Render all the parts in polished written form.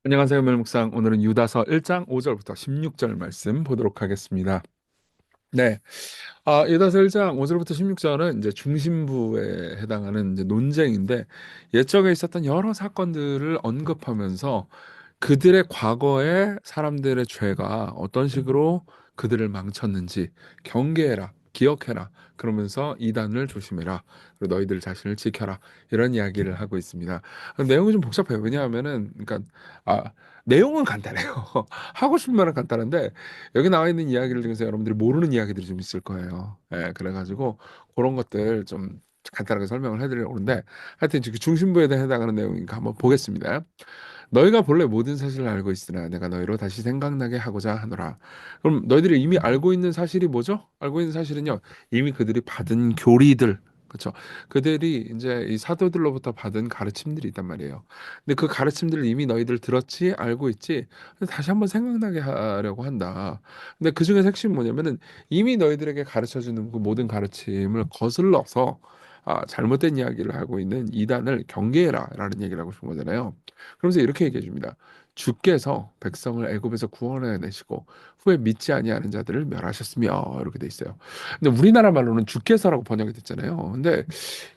안녕하세요, 멜목상. 오늘은 유다서 1장 5절부터 16절 말씀 보도록 하겠습니다. 네. 유다서 1장 5절부터 16절은 이제 중심부에 해당하는 이제 논쟁인데 옛적에 있었던 여러 사건들을 언급하면서 그들의 과거의 사람들의 죄가 어떤 식으로 그들을 망쳤는지 경계해라, 기억해라. 그러면서 이단을 조심해라. 그리고 너희들 자신을 지켜라. 이런 이야기를 하고 있습니다. 내용이 좀 복잡해요. 왜냐하면은, 그러니까, 아, 내용은 간단해요. 하고 싶은 말은 간단한데, 여기 나와 있는 이야기를 중에서 여러분들이 모르는 이야기들이 좀 있을 거예요. 예, 그래가지고, 그런 것들 좀 간단하게 설명을 해드리려고 하는데, 하여튼 그 중심부에 해당하는 내용이니까 한번 보겠습니다. 너희가 본래 모든 사실을 알고 있으나 내가 너희로 다시 생각나게 하고자 하노라. 그럼 너희들이 이미 알고 있는 사실이 뭐죠? 알고 있는 사실은요. 이미 그들이 받은 교리들, 그렇죠? 그들이 이제 이 사도들로부터 받은 가르침들이 있단 말이에요. 근데 그 가르침들을 이미 너희들 들었지, 알고 있지. 근데 다시 한번 생각나게 하려고 한다. 근데 그 중에 핵심이 뭐냐면은 이미 너희들에게 가르쳐 주는 그 모든 가르침을 거슬러서 잘못된 이야기를 하고 있는 이단을 경계해라라는 얘기를 하고 싶은 거잖아요. 그러면서 이렇게 얘기해 줍니다. 주께서 백성을 애굽에서 구원해 내시고 후에 믿지 아니하는 자들을 멸하셨으며 이렇게 돼 있어요. 근데 우리나라 말로는 주께서라고 번역이 됐잖아요. 근데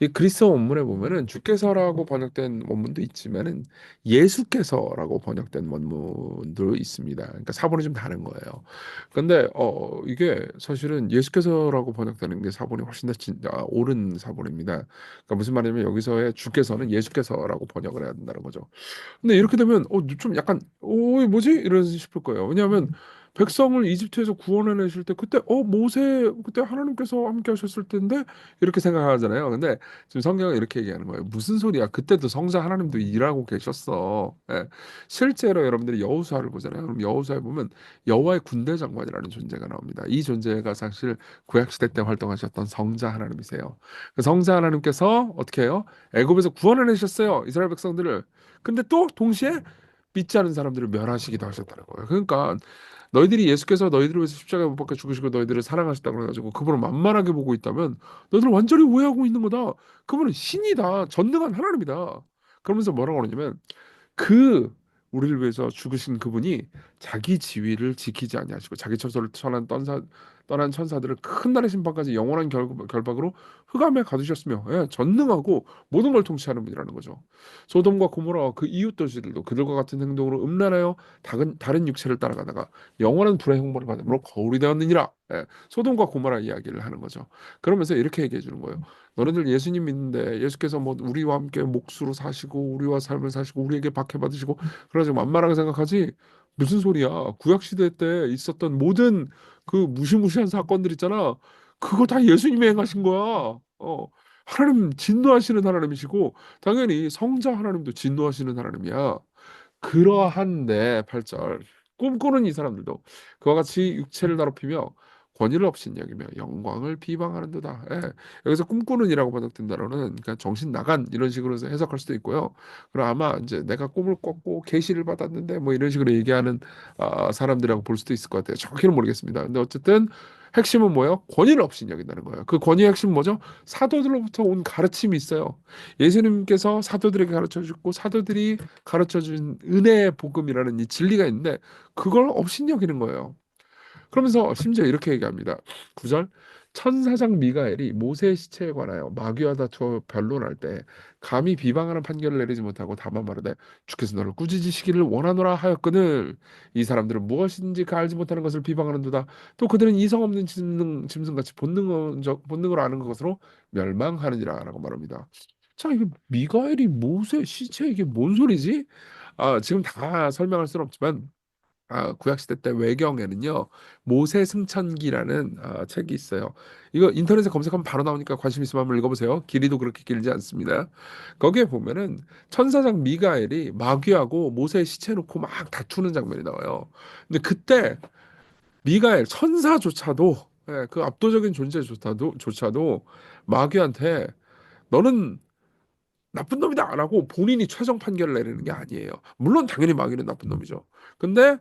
이 그리스어 원문에 보면은 주께서라고 번역된 원문도 있지만은 예수께서라고 번역된 원문도 있습니다. 그러니까 사본이 좀 다른 거예요. 근데 이게 사실은 예수께서라고 번역되는 게 사본이 훨씬 더 옳은 사본입니다. 그러니까 무슨 말이냐면 여기서의 주께서는 예수께서라고 번역을 해야 된다는 거죠. 근데 이렇게 되면 좀 약간 이게 뭐지? 이러 싶을 거예요. 왜냐하면 백성을 이집트에서 구원해내실 때 그때 모세 그때 하나님께서 함께 하셨을 텐데 이렇게 생각하잖아요. 근데 지금 성경은 이렇게 얘기하는 거예요. 무슨 소리야? 그때도 성자 하나님도 일하고 계셨어. 예. 실제로 여러분들이 여호수아를 보잖아요. 그럼 여호수아에 보면 여호와의 군대 장관이라는 존재가 나옵니다. 이 존재가 사실 구약 시대 때 활동하셨던 성자 하나님이세요. 그 성자 하나님께서 어떻게 해요? 애굽에서 구원해내셨어요. 이스라엘 백성들을. 근데 또 동시에 믿지 않은 사람들을 멸하시기도 하셨다는 거예요. 그러니까 너희들이 예수께서 너희들을 위해서 십자가에 못 박혀 죽으시고 너희들을 사랑하셨다고 그래가지고 그분을 만만하게 보고 있다면 너희들 완전히 오해하고 있는 거다. 그분은 신이다. 전능한 하나님이다. 그러면서 뭐라고 그러냐면 그 우리를 위해서 죽으신 그분이 자기 지위를 지키지 아니하시고 자기 처소를 떠난 천사들을 큰 날의 심판까지 영원한 결박으로 흑암에 가두셨으며 전능하고 모든 걸 통치하는 분이라는 거죠. 소돔과 고모라와 그 이웃 도시들도 그들과 같은 행동으로 음란하여 다른 육체를 따라가다가 영원한 불의 형벌을 받음으로 거울이 되었느니라. 소돔과 고모라 이야기를 하는 거죠. 그러면서 이렇게 얘기해 주는 거예요. 너네들 예수님 믿는데 예수께서 뭐 우리와 함께 몫으로 사시고 우리와 삶을 사시고 우리에게 박해 받으시고 그래가지고 만만하게 생각하지 무슨 소리야? 구약 시대 때 있었던 모든 그 무시무시한 사건들 있잖아. 그거 다 예수님이 행하신 거야. 하나님 진노하시는 하나님이시고 당연히 성자 하나님도 진노하시는 하나님이야. 그러한데 8절 꿈꾸는 이 사람들도 그와 같이 육체를 더럽히며 권위를 없인 여기며 영광을 비방하는도다. 여기서 꿈꾸는이라고 번역된 단어는 그러니까 정신 나간 이런 식으로 해서 해석할 수도 있고요. 그럼 아마 이제 내가 꿈을 꿨고 계시를 받았는데 뭐 이런 식으로 얘기하는 사람들이라고 볼 수도 있을 것 같아요. 정확히는 모르겠습니다. 근데 어쨌든 핵심은 뭐예요? 권위를 없인 여긴다는 거예요. 그 권위의 핵심은 뭐죠? 사도들로부터 온 가르침이 있어요. 예수님께서 사도들에게 가르쳐 주고 사도들이 가르쳐 준 은혜의 복음이라는 이 진리가 있는데 그걸 업신여기는 거예요. 그러면서 심지어 이렇게 얘기합니다. 9절 천사장 미가엘이 모세의 시체에 관하여 마귀와 다투어 변론할 때 감히 비방하는 판결을 내리지 못하고 다만 말하되 주께서 너를 꾸짖으시기를 원하노라 하였거늘 이 사람들은 무엇인지 그 알지 못하는 것을 비방하는도다. 또 그들은 이성 없는 짐승같이 본능으로 아는 것으로 멸망하느니라라고 말합니다. 자, 이게 미가엘이 모세 시체 이게 뭔 소리지? 지금 다 설명할 수는 없지만 구약 시대 때 외경에는요 모세 승천기라는 책이 있어요. 이거 인터넷에 검색하면 바로 나오니까 관심 있으면 한번 읽어보세요. 길이도 그렇게 길지 않습니다. 거기에 보면은 천사장 미가엘이 마귀하고 모세의 시체 놓고 막 다투는 장면이 나와요. 근데 그때 미가엘 천사조차도 그 압도적인 존재조차도 마귀한테 너는 나쁜 놈이다라고 본인이 최종 판결을 내리는 게 아니에요. 물론 당연히 마귀는 나쁜 놈이죠. 근데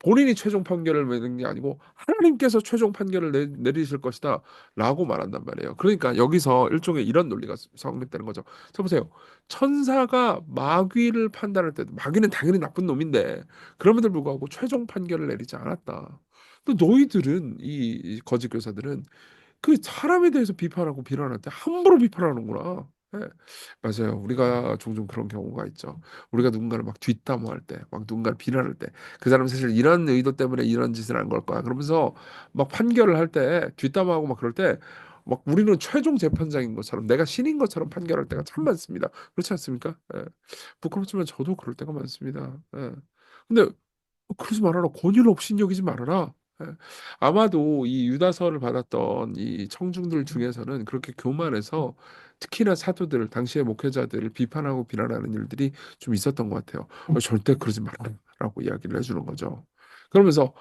본인이 최종 판결을 내는 게 아니고 하나님께서 최종 판결을 내리실 것이다라고 말한단 말이에요. 그러니까 여기서 일종의 이런 논리가 성립되는 거죠. 자 보세요. 천사가 마귀를 판단할 때도 마귀는 당연히 나쁜 놈인데 그럼에도 불구하고 최종 판결을 내리지 않았다. 또 너희들은 이 거짓 교사들은 그 사람에 대해서 비판하고 비난할 때 함부로 비판하는구나. 예. 맞아요. 우리가 종종 그런 경우가 있죠. 우리가 누군가를 막 뒷담화할 때, 막 누군가를 비난할 때, 그 사람은 사실 이런 의도 때문에 이런 짓을 한 걸 거야. 그러면서 막 판결을 할 때, 뒷담화하고 막 그럴 때, 막 우리는 최종 재판장인 것처럼, 내가 신인 것처럼 판결할 때가 참 많습니다. 그렇지 않습니까? 예. 부끄럽지만 저도 그럴 때가 많습니다. 예. 근데 그러지 말아라. 권위를 없인 여기지 말아라. 예. 아마도 이 유다서를 받았던 이 청중들 중에서는 그렇게 교만해서 특히나 사도들, 당시의 목회자들을 비판하고 비난하는 일들이 좀 있었던 것 같아요. 절대 그러지 말아라라고 이야기를 해주는 거죠. 그러면서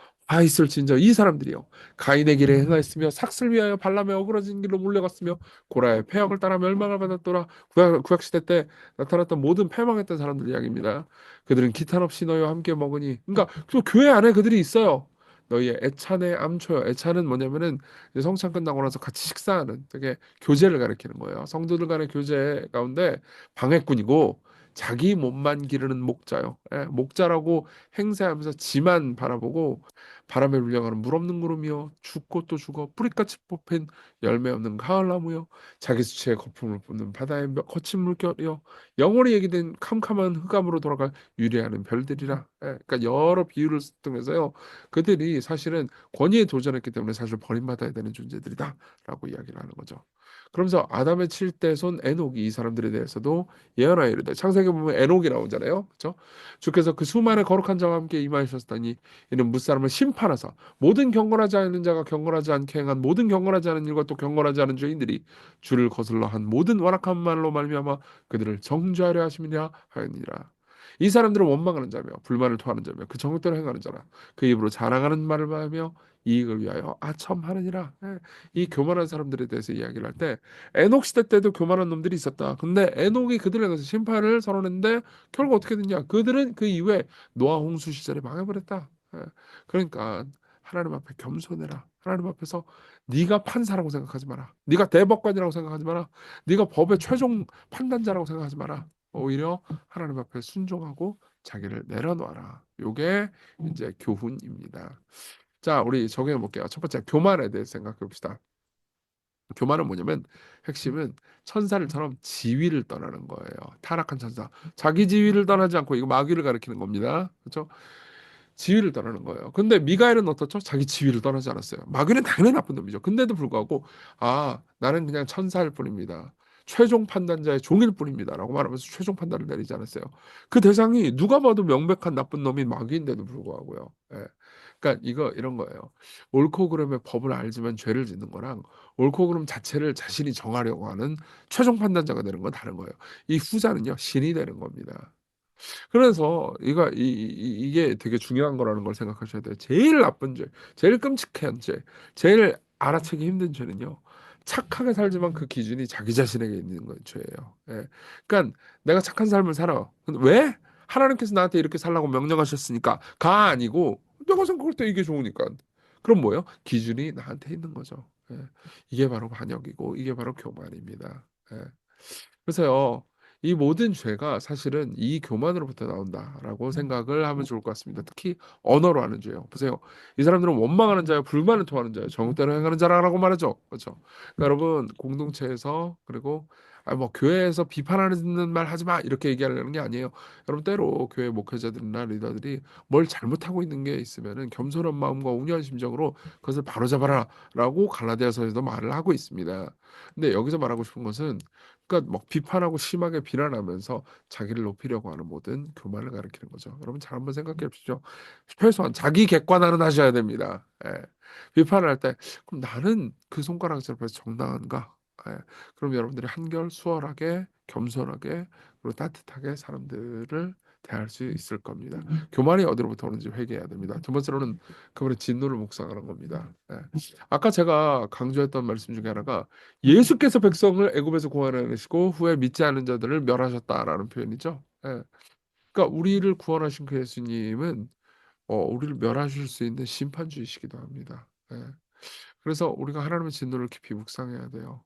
있을진저 이 사람들이요 가인의 길에 행하였으며 삭슬 위하여 발람의 어그러진 길로 몰려갔으며 고라의 패역을 따라 멸망을 받았더라. 구약 시대 때 나타났던 모든 패망했던 사람들 이야기입니다. 그들은 기탄 없이 너희와 함께 먹으니 그러니까 또 교회 안에 그들이 있어요. 너희의 애찬의 암초여. 애찬은 뭐냐면은 이제 성찬 끝나고 나서 같이 식사하는 되게 교제를 가리키는 거예요. 성도들 간의 교제 가운데 방해꾼이고 자기 몸만 기르는 목자요. 예, 목자라고 행세하면서 지만 바라보고 바람에 물려가는 물 없는 구름이요 죽고 또 죽어 뿌리같이 뽑힌 열매 없는 가을나무요 자기 수치의 거품을 뿜는 바다의 거친 물결이요 영원히 얘기된 캄캄한 흑암으로 돌아갈 유리하는 별들이라. 예, 그러니까 여러 비유를 통해서요. 그들이 사실은 권위에 도전했기 때문에 사실 버림받아야 되는 존재들이다라고 이야기를 하는 거죠. 그러면서 아담의 칠대손 에녹이 이 사람들에 대해서도 예언하여 이르되 창세기 보면 에녹이 나오잖아요. 그렇죠? 주께서 그 수많은 거룩한 자와 함께 임하셨다니 이는 무사람을 심판하사 모든 경건하지 않은 자가 경건하지 않게 행한 모든 경건하지 않은 일과 또 경건하지 않은 죄인들이 주를 거슬러 한 모든 완악한 말로 말미암아 그들을 정죄하려 하심이냐 하였니라. 이 사람들은 원망하는 자며 불만을 토하는 자며 그 정욕대로 행하는 자라. 그 입으로 자랑하는 말을 말하며 이익을 위하여 아첨하느니라. 예. 이 교만한 사람들에 대해서 이야기를 할 때 에녹 시대 때도 교만한 놈들이 있었다. 근데 에녹이 그들에 대해서 심판을 선언했는데 결국 어떻게 됐냐? 그들은 그 이후에 노아 홍수 시절에 망해버렸다. 예. 그러니까 하나님 앞에 겸손해라. 하나님 앞에서 네가 판사라고 생각하지 마라. 네가 대법관이라고 생각하지 마라. 네가 법의 최종 판단자라고 생각하지 마라. 오히려 하나님 앞에 순종하고 자기를 내려놓아라. 요게 이제 교훈입니다. 자, 우리 적용해 볼게요. 첫 번째, 교만에 대해서 생각해 봅시다. 교만은 뭐냐면 핵심은 천사를처럼 지위를 떠나는 거예요. 타락한 천사. 자기 지위를 떠나지 않고 이거 마귀를 가리키는 겁니다. 그렇죠? 지위를 떠나는 거예요. 근데 미가엘은 어떻죠? 자기 지위를 떠나지 않았어요. 마귀는 당연히 나쁜 놈이죠. 근데도 불구하고 나는 그냥 천사일 뿐입니다. 최종 판단자의 종일 뿐입니다라고 말하면서 최종 판단을 내리지 않았어요. 그 대상이 누가 봐도 명백한 나쁜 놈인 마귀인데도 불구하고요. 예. 그러니까 이런 거예요. 옳고 그름의 법을 알지만 죄를 짓는 거랑 옳고 그름 자체를 자신이 정하려고 하는 최종 판단자가 되는 건 다른 거예요. 이 후자는요 신이 되는 겁니다. 그래서 이게 되게 중요한 거라는 걸 생각하셔야 돼요. 제일 나쁜 죄, 제일 끔찍한 죄, 제일 알아채기 힘든 죄는요. 착하게 살지만 그 기준이 자기 자신에게 있는 건 죄예요. 예. 그러니까 내가 착한 삶을 살아. 근데 왜? 하나님께서 나한테 이렇게 살라고 명령하셨으니까 가 아니고 내가 생각할 때 이게 좋으니까. 그럼 뭐예요? 기준이 나한테 있는 거죠. 예. 이게 바로 반역이고 이게 바로 교만입니다. 예. 그래서요, 이 모든 죄가 사실은 이 교만으로부터 나온다라고 생각을 하면 좋을 것 같습니다. 특히 언어로 하는 죄요. 보세요. 이 사람들은 원망하는 자요, 불만을 토하는 자요, 정욕대로 행하는 자라고 말하죠. 그렇죠? 그러니까 여러분 공동체에서 그리고 뭐 교회에서 비판하는 말 하지 마 이렇게 얘기하려는 게 아니에요. 여러분 때로 교회 목회자들이나 리더들이 뭘 잘못하고 있는 게 있으면은 겸손한 마음과 온유한 심정으로 그것을 바로잡아라라고 갈라디아서에도 말을 하고 있습니다. 근데 여기서 말하고 싶은 것은 그러니까 막 비판하고 심하게 비난하면서 자기를 높이려고 하는 모든 교만을 가리키는 거죠. 여러분 잘 한번 생각해 보십시오. 최소한 자기 객관화는 하셔야 됩니다. 예. 비판을 할 때 그럼 나는 그 손가락질 앞에서 정당한가? 예. 그럼 여러분들이 한결 수월하게 겸손하게 그리고 따뜻하게 사람들을 대할 수 있을 겁니다. 교만이 어디로부터 오는지 회개해야 됩니다. 두 번째로는 그분의 진노를 묵상하는 겁니다. 예. 아까 제가 강조했던 말씀 중에 하나가 예수께서 백성을 애굽에서 구원하시고 후에 믿지 않은 자들을 멸하셨다라는 표현이죠. 예. 그러니까 우리를 구원하신 그 예수님은 우리를 멸하실 수 있는 심판주이시기도 합니다. 예. 그래서 우리가 하나님의 진노를 깊이 묵상해야 돼요.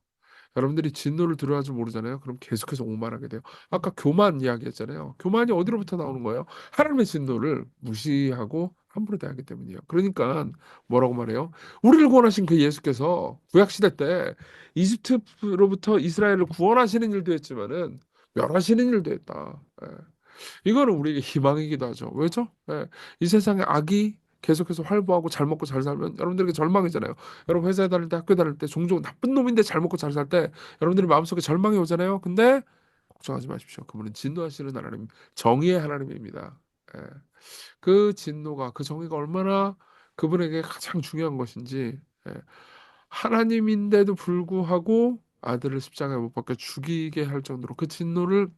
여러분들이 진노를 두려워할 줄 모르잖아요. 그럼 계속해서 오만하게 돼요. 아까 교만 이야기했잖아요. 교만이 어디로부터 나오는 거예요? 하나님의 진노를 무시하고 함부로 대하기 때문이에요. 그러니까 뭐라고 말해요? 우리를 구원하신 그 예수께서 구약 시대 때 이집트로부터 이스라엘을 구원하시는 일도 했지만은 멸하시는 일도 했다. 예. 이거는 우리에게 희망이기도 하죠. 왜죠? 예. 이 세상에 악이 계속해서 활보하고 잘 먹고 잘 살면 여러분들에게 절망이잖아요. 여러분 회사에 다닐 때, 학교 다닐 때 종종 나쁜 놈인데 잘 먹고 잘 살 때 여러분들이 마음속에 절망이 오잖아요. 근데 걱정하지 마십시오. 그분은 진노하시는 하나님, 정의의 하나님입니다. 예. 그 진노가, 그 정의가 얼마나 그분에게 가장 중요한 것인지, 예. 하나님인데도 불구하고 아들을 십자가에 못 박혀 죽이게 할 정도로 그 진노를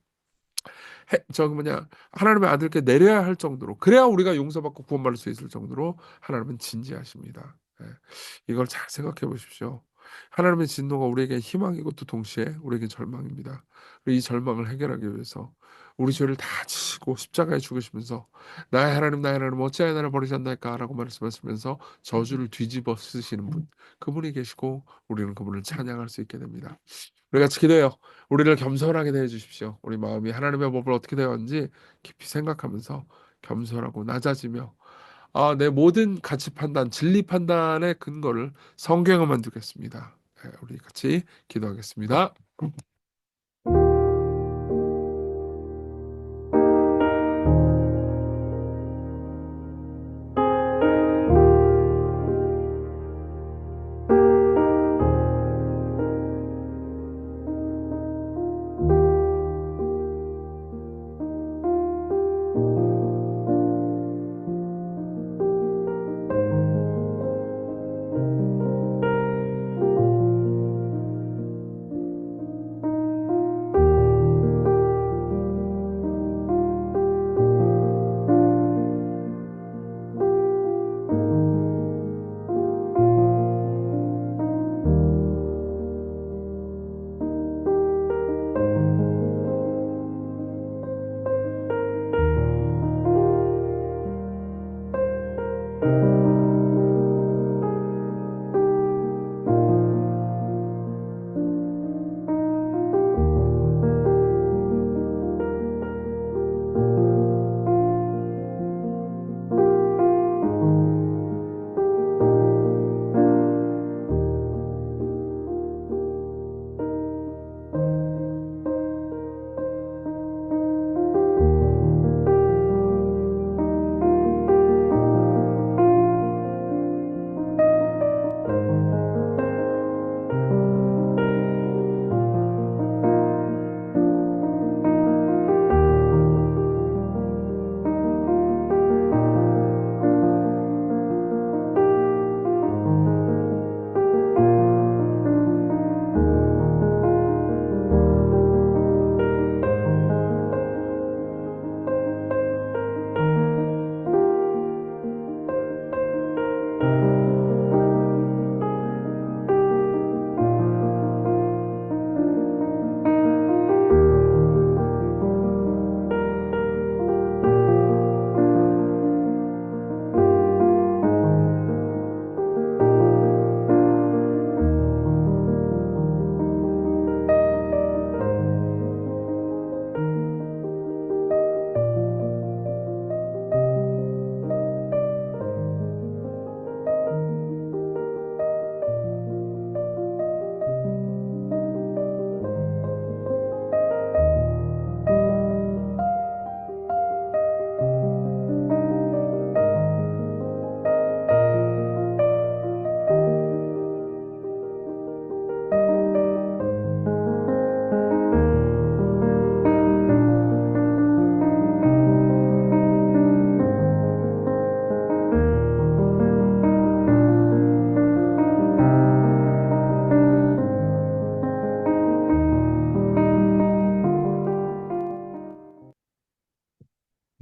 저기 뭐냐 하나님의 아들께 내려야 할 정도로, 그래야 우리가 용서받고 구원받을 수 있을 정도로 하나님은 진지하십니다. 예. 이걸 잘 생각해 보십시오. 하나님의 진노가 우리에게 희망이고 또 동시에 우리에게 절망입니다. 이 절망을 해결하기 위해서 우리 죄를 다 지시고 십자가에 죽으시면서 나의 하나님 어찌하여 나를 버리셨나이까라고 말씀하시면서 저주를 뒤집어 쓰시는 분, 그분이 계시고 우리는 그분을 찬양할 수 있게 됩니다. 우리 같이 기도해요. 우리를 겸손하게 대해 주십시오. 우리 마음이 하나님의 법을 어떻게 되었는지 깊이 생각하면서 겸손하고 낮아지며, 내 모든 가치 판단, 진리 판단의 근거를 성경에만 두겠습니다. 네, 우리 같이 기도하겠습니다.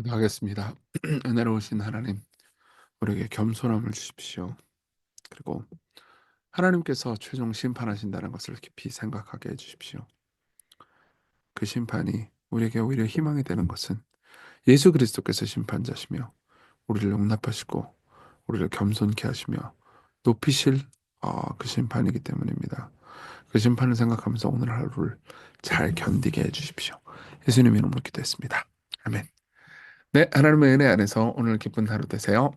기도하겠습니다. 은혜로우신 하나님, 우리에게 겸손함을 주십시오. 그리고 하나님께서 최종 심판하신다는 것을 깊이 생각하게 해주십시오. 그 심판이 우리에게 오히려 희망이 되는 것은 예수 그리스도께서 심판자시며 우리를 용납하시고 우리를 겸손케 하시며 높이실 그 심판이기 때문입니다. 그 심판을 생각하면서 오늘 하루를 잘 견디게 해주십시오. 예수님 이름으로 기도했습니다. 아멘. 네, 하나님의 은혜 안에서 오늘 기쁜 하루 되세요.